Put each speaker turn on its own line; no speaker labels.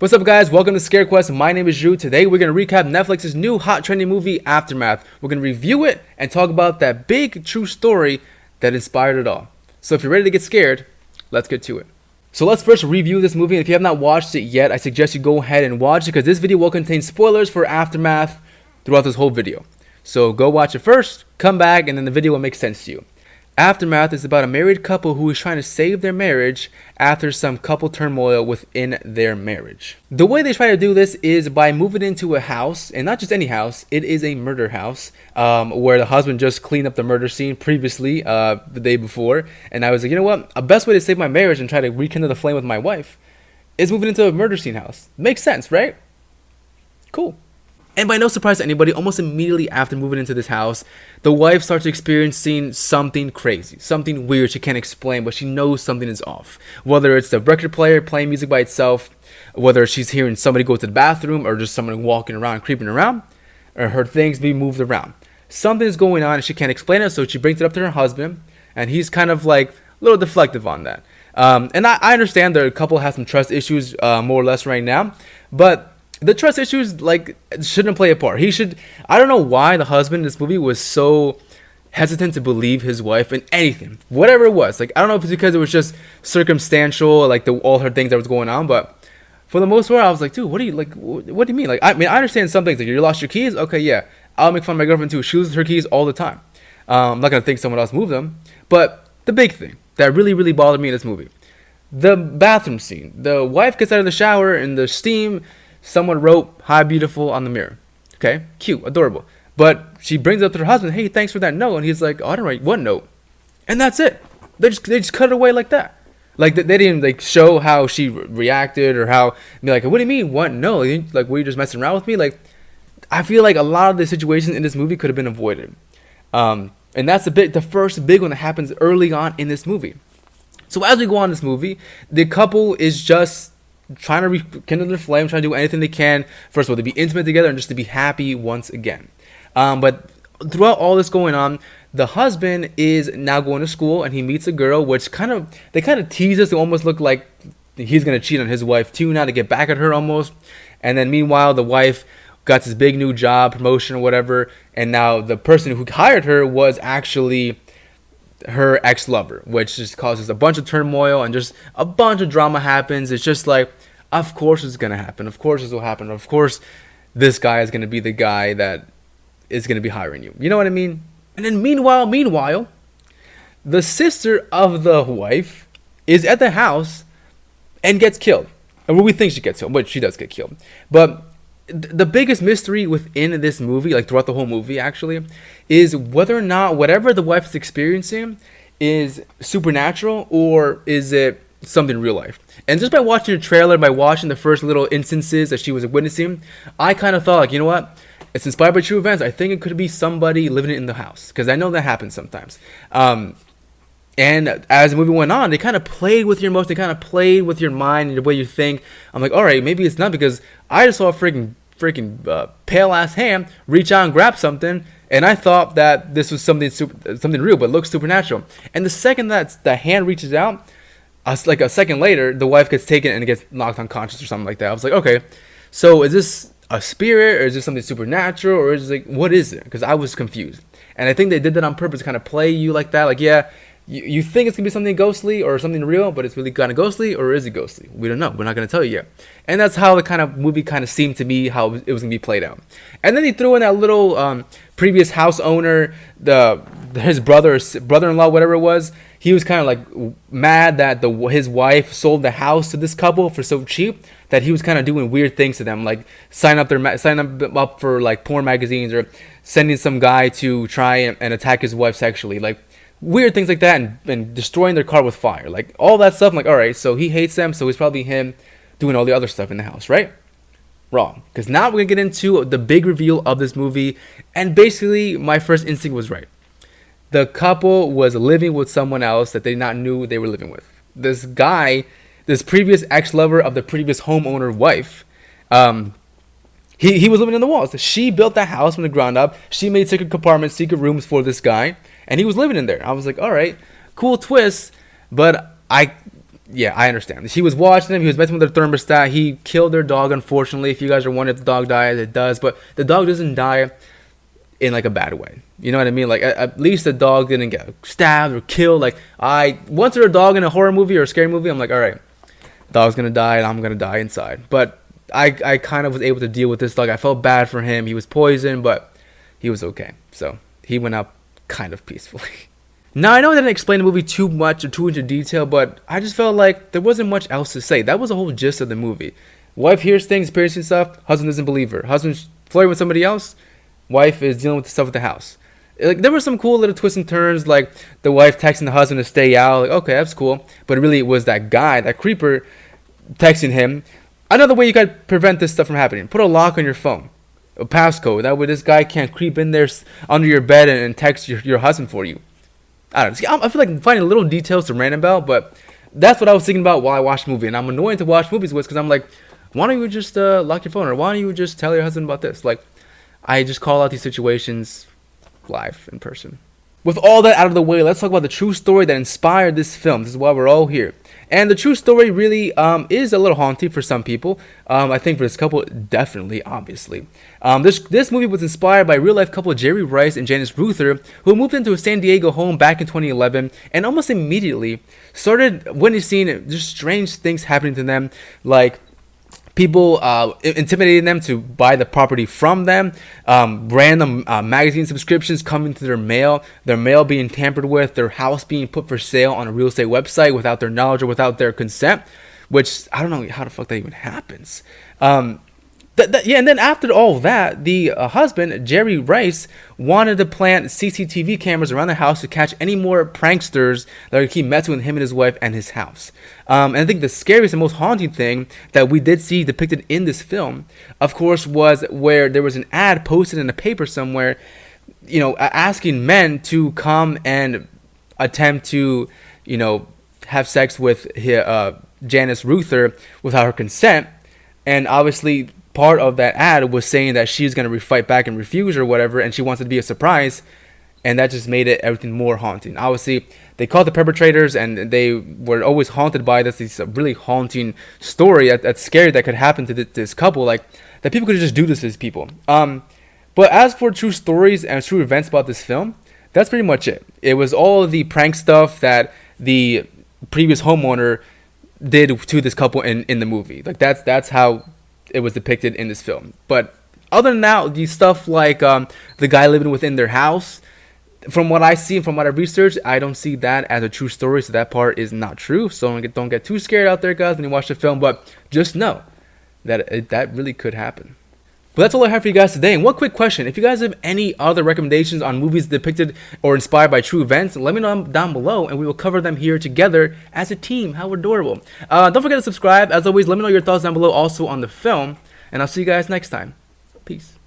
What's up, guys? Welcome to ScareQuest. My name is Drew. Today we're going to recap Netflix's new hot trending movie, Aftermath. We're going to review it and talk about that big true story that inspired it all. So if you're ready to get scared, let's get to it. So let's first review this movie. If you have not watched it yet, I suggest you go ahead and watch it because this video will contain spoilers for Aftermath throughout this whole video. So go watch it first, come back, and then the video will make sense to you. Aftermath is about a married couple who is trying to save their marriage after some couple turmoil within their marriage. The way they try to do this is by moving into a house, and not just any house, it is a murder house, where the husband just cleaned up the murder scene previously, the day before, and I was like, you know what, a best way to save my marriage and try to rekindle the flame with my wife is moving into a murder scene house. Makes sense, right? Cool. And by no surprise to anybody, almost immediately after moving into this house, the wife starts experiencing something crazy, something weird she can't explain, but she knows something is off. Whether it's the record player playing music by itself, whether she's hearing somebody go to the bathroom, or just someone walking around, creeping around, or her things being moved around. Something is going on and she can't explain it, so she brings it up to her husband, and he's kind of like a little deflective on that. And I understand the couple has some trust issues, more or less right now, but the trust issues shouldn't play a part. I don't know why the husband in this movie was so hesitant to believe his wife in anything, whatever it was. I don't know if it's because it was just circumstantial, all her things that was going on, but for the most part, I was like, dude, what do you mean? I understand some things. You lost your keys? Okay, yeah. I'll make fun of my girlfriend too. She loses her keys all the time. I'm not going to think someone else moved them. But the big thing that really, really bothered me in this movie, the bathroom scene. The wife gets out of the shower and the steam. Someone wrote, "Hi, beautiful," on the mirror. Okay, cute, adorable. But she brings it up to her husband, "Hey, thanks for that note." And he's like, "Oh, I didn't write one note." And that's it. They just cut it away like that. They didn't show how she reacted or how, what do you mean, what? No, were you just messing around with me? I feel like a lot of the situations in this movie could have been avoided. And that's the first big one that happens early on in this movie. So as we go on in this movie, the couple is just trying to rekindle their flame, trying to do anything they can, first of all, to be intimate together and just to be happy once again. But throughout all this going on, the husband is now going to school and he meets a girl, which they kind of tease us to almost look like he's going to cheat on his wife too, now to get back at her almost. And then meanwhile, the wife got this big new job, promotion or whatever, and now the person who hired her was actually her ex-lover, which just causes a bunch of turmoil and just a bunch of drama happens. It's just of course it's gonna happen. Of course this will happen. Of course this guy is gonna be the guy that is gonna be hiring you. You know what I mean? And then meanwhile, the sister of the wife is at the house and gets killed. And we think she gets killed, but she does get killed. But the biggest mystery within this movie, throughout the whole movie actually, is whether or not whatever the wife is experiencing is supernatural or is it something real life. And just by watching the trailer, by watching the first little instances that she was witnessing, I kind of thought, you know what, it's inspired by true events. I think it could be somebody living in the house, because I know that happens sometimes. And as the movie went on, they kind of played with your emotions, they kind of played with your mind and the way you think. I'm like, all right, maybe it's not, because I just saw a freaking pale ass hand reach out and grab something, and I thought that this was something real, but it looks supernatural. And the second that the hand reaches out, a second later, the wife gets taken and gets knocked unconscious or something like that. I was like, okay, so is this a spirit, or is this something supernatural, or is it what is it? Because I was confused, and I think they did that on purpose, to kind of play you like that. Yeah. You think it's going to be something ghostly or something real, but it's really kind of ghostly, or is it ghostly? We don't know. We're not going to tell you yet. And that's how the kind of movie kind of seemed to me, how it was going to be played out. And then he threw in that little previous house owner, his brother-in-law, whatever it was. He was kind of mad that his wife sold the house to this couple for so cheap that he was kind of doing weird things to them, sign up for porn magazines, or sending some guy to try and attack his wife sexually, weird things like that, and destroying their car with fire, all that stuff. I'm all right, so he hates them, so it's probably him doing all the other stuff in the house, right? Wrong. Because now we're gonna get into the big reveal of this movie, and basically my first instinct was right. The couple was living with someone else that they not knew they were living with. This guy, this previous ex-lover of the previous homeowner wife, he was living in the walls. She built that house from the ground up. She made secret compartments, secret rooms for this guy, and he was living in there. I was like, all right, cool twist, but I Yeah, I understand. She was watching him. He was messing with their thermostat. He killed their dog, unfortunately. If you guys are wondering if the dog dies, it does. But the dog doesn't die in like a bad way. You know what I mean? Like at least the dog didn't get stabbed or killed. Like once there's a dog in a horror movie or a scary movie, I'm like, all right, dog's gonna die and I'm gonna die inside. But I kind of was able to deal with this dog. I felt bad for him. He was poisoned, but he was okay. So he went out kind of peacefully. Now, I know I didn't explain the movie too much or too into detail, but I just felt like there wasn't much else to say. That was the whole gist of the movie. Wife hears things, experiencing stuff, husband doesn't believe her. Husband's flirting with somebody else, wife is dealing with the stuff at the house. Like, there were some cool little twists and turns, like the wife texting the husband to stay out. Like, okay, that's cool. But really, it was that guy, that creeper, texting him. Another way you could prevent this stuff from happening: put a lock on your phone, a passcode. That way, this guy can't creep in there under your bed and text your husband for you. I don't know. See, I feel like finding little details to rant about, but that's what I was thinking about while I watched the movie. And I'm annoyed to watch movies with because I'm like, why don't you just lock your phone, or why don't you just tell your husband about this? Like, I just call out these situations live in person. With all that out of the way, let's talk about the true story that inspired this film. This is why we're all here. And the true story really is a little haunting for some people. I think for this couple, definitely, obviously. This movie was inspired by real-life couple Jerry Rice and Janice Ruther, who moved into a San Diego home back in 2011, and almost immediately started witnessing just strange things happening to them, like people intimidating them to buy the property from them, random magazine subscriptions coming to their mail being tampered with, their house being put for sale on a real estate website without their knowledge or without their consent, which I don't know how the fuck that even happens. Yeah, and then after all that, the husband, Jerry Rice, wanted to plant CCTV cameras around the house to catch any more pranksters that would keep messing with him and his wife and his house. And I think the scariest and most haunting thing that we did see depicted in this film, of course, was where there was an ad posted in a paper somewhere, asking men to come and attempt to, have sex with Janice Ruther without her consent. And obviously, part of that ad was saying that she's going to fight back and refuse or whatever, and she wants it to be a surprise, and that just made it everything more haunting. Obviously, they caught the perpetrators, and they were always haunted by this really haunting story that's scary that could happen to this couple, like that people could just do this to these people. But as for true stories and true events about this film, that's pretty much it. It was all the prank stuff that the previous homeowner did to this couple in the movie. Like that's how it was depicted in this film. But other than that, the stuff like the guy living within their house, from what I see and from what I researched, I don't see that as a true story, so that part is not true. So don't get too scared out there, guys, when you watch the film, but just know that that really could happen. But that's all I have for you guys today. And one quick question: if you guys have any other recommendations on movies depicted or inspired by true events, let me know down below, and we will cover them here together as a team. How adorable. Don't forget to subscribe. As always, let me know your thoughts down below also on the film, and I'll see you guys next time. Peace.